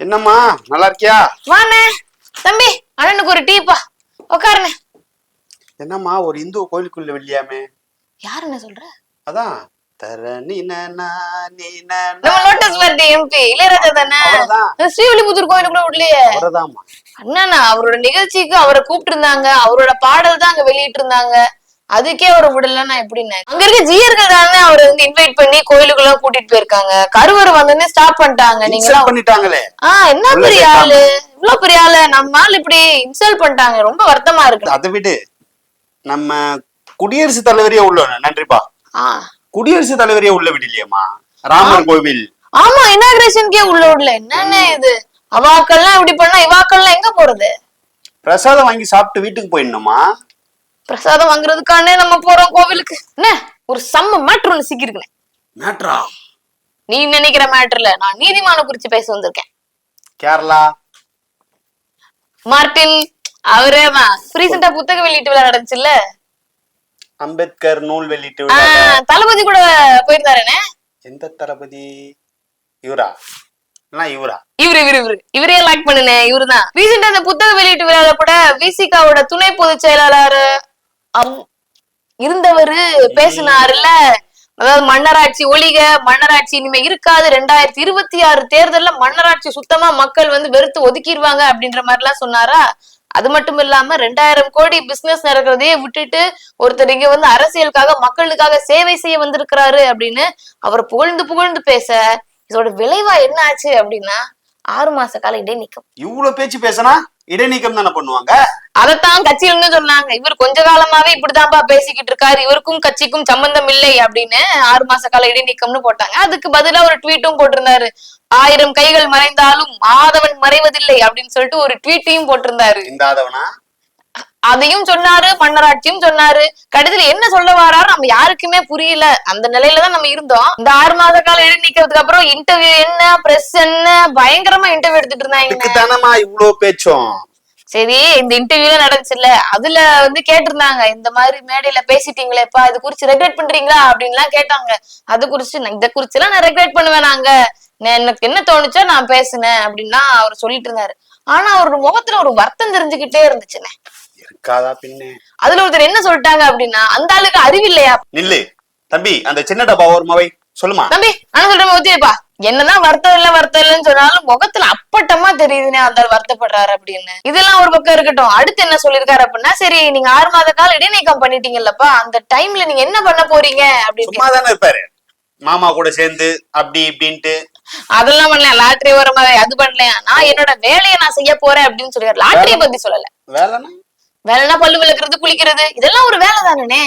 என்னம்மா நல்லா இருக்கியா? வாண்ணே தம்பி, அண்ணனுக்கு ஒரு டீப்பா. உட்காருண்ணே. என்னம்மா ஒரு இந்து கோயிலுக்குள்ள வெளியாமே? யாருன்னு சொல்ற? அதான் எம்பி இளையராஜா தானே? ஸ்ரீவில்லிபுத்தூர் கோயிலுக்குள்ள உள்ளே அண்ணா அவரோட நிகழ்ச்சிக்கு அவரை கூப்பிட்டு இருந்தாங்க. அவரோட பாடல் தான் அங்க வெளியிட்டு இருந்தாங்க. அதுக்கே அவரை விடலன்னா எப்படின்னு அங்க இருக்க ஜியர்கள் தானே அவரை வந்து இன்வைட் பண்ணி கோயிலுக்குள்ள கூட்டிட்டு போயிருக்காங்க. கருவறை வந்தோடனே ஸ்டாப் பண்ணிட்டாங்க. நீங்க பண்ணிட்டாங்களே. என்ன பெரிய ஆளு, இவ்வளவு பெரிய ஆளு நம்ம ஆள் இப்படி இன்சல்ட் பண்ணிட்டாங்க. ரொம்ப வருத்தமா இருக்கு. அதை விடு, நம்ம குடியரசுத் தலைவரையே உள்ள நன்றிப்பா. குடியரசுத் தலைவரையே உள்ள விடலையம்மா. ராமர் கோவில் ஆமா இனாகிரேஷனுக்கே உள்ள விடல. என்னன்னு இது? அவாக்கள்லாம் இப்படி பண்ணா இவாக்கள்லாம் எங்க போறது? பிரசாதம் வாங்கி சாப்பிட்டு வீட்டுக்கு போயிடணுமா? பிரசாதம் வாங்குறதுக்கானே நம்ம போறோம் கோவிலுக்கு. என்ன ஒரு செம்ம மேட்ரு ஒண்ணு சிக்கிருக்கேன். மேட்ரா? நீ நினைக்கிற மேட்டர்ல நான் நீதிமான குறிச்சு பேச வந்திருக்கேன். கேரளா மார்டின் அவரேதான் ரீசெண்டா புத்தக வெளியீட்டு விழா நடந்துச்சுல்ல, அம்பேத்கர் நூல் வெளியீட்டு தளபதி கூட போயிருந்தாருனே. எந்த தளபதி? இவரா? இவரே லைக் பண்ணுனே. இவருதான் ரீசெண்டா அந்த புத்தக வெளியீட்டு விழால கூட விசிகாவோட துணை பொதுச் செயலாளர் இருந்தவரு பேசினாருல்ல. அதாவது மன்னராட்சி ஒழிக, மன்னராட்சி இனிமே இருக்காது, 2026 தேர்தல்ல மன்னராட்சி சுத்தமா மக்கள் வந்து வெறுத்து ஒதுக்கிடுவாங்க அப்படின்ற மாதிரி எல்லாம் சொன்னாரா. அது மட்டும் இல்லாம 2000 கோடி பிசினஸ் நடக்கிறதையே விட்டுட்டு ஒருத்தர் இங்க வந்து அரசியலுக்காக மக்களுக்காக சேவை செய்ய வந்திருக்கிறாரு அப்படின்னு அவர் புகழ்ந்து பேச, இதோட விளைவா என்ன ஆச்சு அப்படின்னா 6 மாச கால இடைநீக்கம். இவ்வளவு பேச்சு பேசினா இடைநீக்கம் தானே பண்ணுவாங்க. அதத்தான் கட்சியில சொன்னாங்க. இவர் கொஞ்ச காலமாவே இப்படிதான்பா பேசிக்கிட்டு இருக்காரு, இவருக்கும் கட்சிக்கும் சம்பந்தம் இல்லை அப்படின்னு 6 மாச கால இடைநீக்கம்னு போட்டாங்க. அதுக்கு பதிலா ஒரு ட்வீட்டும் போட்டிருந்தாரு. 1000 கைகள் மறைந்தாலும் ஆதவன் மறைவதில்லை அப்படின்னு சொல்லிட்டு ஒரு ட்வீட்டையும் போட்டிருந்தாரு. அதையும் சொன்னாரு, மன்னராட்சியும் சொன்னாரு. கடைசியில என்ன சொல்ல வராரு நம்ம யாருக்குமே புரியல. அந்த நிலையிலதான் நம்ம இருந்தோம். இந்த 6 மாத கால இடைநீக்கிறதுக்கு அப்புறம் இன்டர்வியூ என்ன, பிரஸ் என்ன, பயங்கரமா இன்டர்வியூ எடுத்துட்டு இருந்தாங்க. இவ்வளவு பேச்சும் சரி, இந்த இன்டர்வியூ நடந்துச்சுல்ல, அதுல வந்து கேட்டிருந்தாங்க, இந்த மாதிரி மேடையில பேசிட்டீங்களேப்பா, இது குறிச்சு ரெக்ரெட் பண்றீங்களா அப்படின்னு எல்லாம் கேட்டாங்க. அது குறிச்சு இத குறிச்சு எல்லாம் நான் ரெக்ரெட் பண்ணுவேன். எனக்கு என்ன தோணுச்சோ நான் பேசினேன் அப்படின்னா அவர் சொல்லிட்டு இருந்தாரு. ஆனா அவரோட முகத்துல ஒரு வருத்தம் தெரிஞ்சுக்கிட்டே இருந்துச்சுன்னு. அதுல ஒருத்தர் என்ன சொல்லிட்டாங்க அப்படின்னா, அந்த ஆளுக்கு அறிவில்லையா? நில்லு தம்பி, அந்த சின்ன டப்பா ஓரமாவை சொல்லுமா தம்பி. நான் சொல்றேன் ஒத்தியப்பா, என்னதான் வருத்தம் இல்லைன்னு சொன்னாலும் முகத்துல அப்பட்டமா தெரியுதுன்னு அந்த வருத்தப்படுறாரு அப்படின்னு. இதெல்லாம் ஒரு பக்கம் இருக்கட்டும். அடுத்து என்ன சொல்லிருக்காரு அப்படின்னா, சரி நீங்க 6 மாத கால இடைநீக்கம் பண்ணிட்டீங்கல்லப்பா, அந்த டைம்ல நீங்க என்ன பண்ண போறீங்க அப்படின்னு இருப்பாரு. மாமா கூட சேர்ந்து அப்படி இப்படின்ட்டு அதெல்லாம் பண்ணல. லாட்டரி ஓரமாவே அது பண்ணலையா, நான் என்னோட வேலையை நான் செய்ய போறேன் அப்படின்னு சொல்லிடுறாரு. லாட்டரியை பத்தி சொல்லல. வேலைன்னா பல்லு விளக்குறது, குளிக்கிறது, இதெல்லாம் ஒரு வேலை தானே,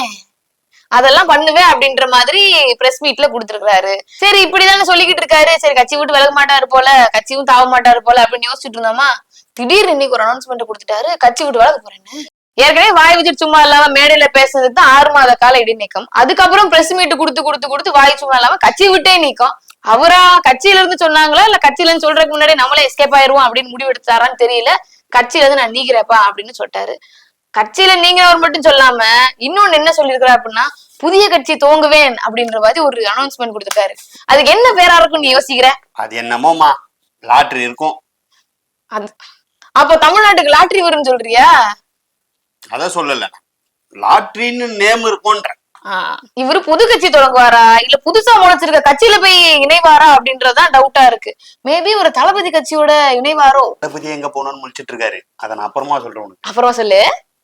அதெல்லாம் பண்ணுவேன் அப்படின்ற மாதிரி பிரஸ் மீட்ல கொடுத்துருக்காரு. சரி இப்படிதானே சொல்லிக்கிட்டு இருக்காரு. சரி கட்சி விட்டு விலக மாட்டாரு போல, கட்சியும் தாவ மாட்டாரு போல அப்படின்னு யோசிச்சுட்டு இருந்தோமா, திடீர்னு இன்னைக்கு ஒரு அனௌன்ஸ்மெண்ட் கொடுத்துட்டாரு, கட்சி விட்டு விலக போறேன்னு. ஏற்கனவே வாய் வச்சுட்டு சும்மா இல்லாம மேடையில பேசுறதுக்கு தான் 6 மாத கால இடைநீக்கம். அதுக்கப்புறம் பிரஸ் மீட் கொடுத்து வாய் சும்மா இல்லாம கட்சி விட்டே நீக்கம். அவரா கட்சியில இருந்து சொன்னாங்களா இல்ல கட்சியில இருந்து சொல்றதுக்கு முன்னாடி நம்மளே எஸ்கேப் ஆயிருவோம் அப்படின்னு முடிவு எடுத்தாரான்னு தெரியல. கட்சியில இருந்து நான் நீக்கிறேப்பா அப்படின்னு சொல்லிட்டாரு. கட்சியில நீங்கிறவர் மட்டும் சொல்லாம இன்னொன்னு என்ன சொல்லிருக்காரு அப்படின்னா, புதிய கட்சி துவங்குவேன் அப்படின்ற மாதிரி ஒரு அனௌன்ஸ்மெண்ட் கொடுத்துருக்காரு. அதுக்கு என்ன பேரா இருக்கும் நீ யோசிக்கிற? அது என்னமோமா லாட்டரி இருக்கும். அப்ப தமிழ்நாட்டுக்கு லாட்டரி வரும்னு சொல்றியா? அத சொல்லல, லாட்டரின்னு நேம் இருக்கும்ன்ற. இவரு புது கட்சி தொடங்குவாரா இல்ல புதுசா முளைச்சிருக்க கட்சியில போய் இணைவாரா அப்படின்றதான் டவுட்டா இருக்கு. மேபி ஒரு தளபதி கட்சியோட இணைவாரோ. தளபதி எங்க போனோம்னு முடிச்சிட்டு இருக்காரு. அத நான் அப்புறமா சொல்றேன். அப்புறமா சொல்லு.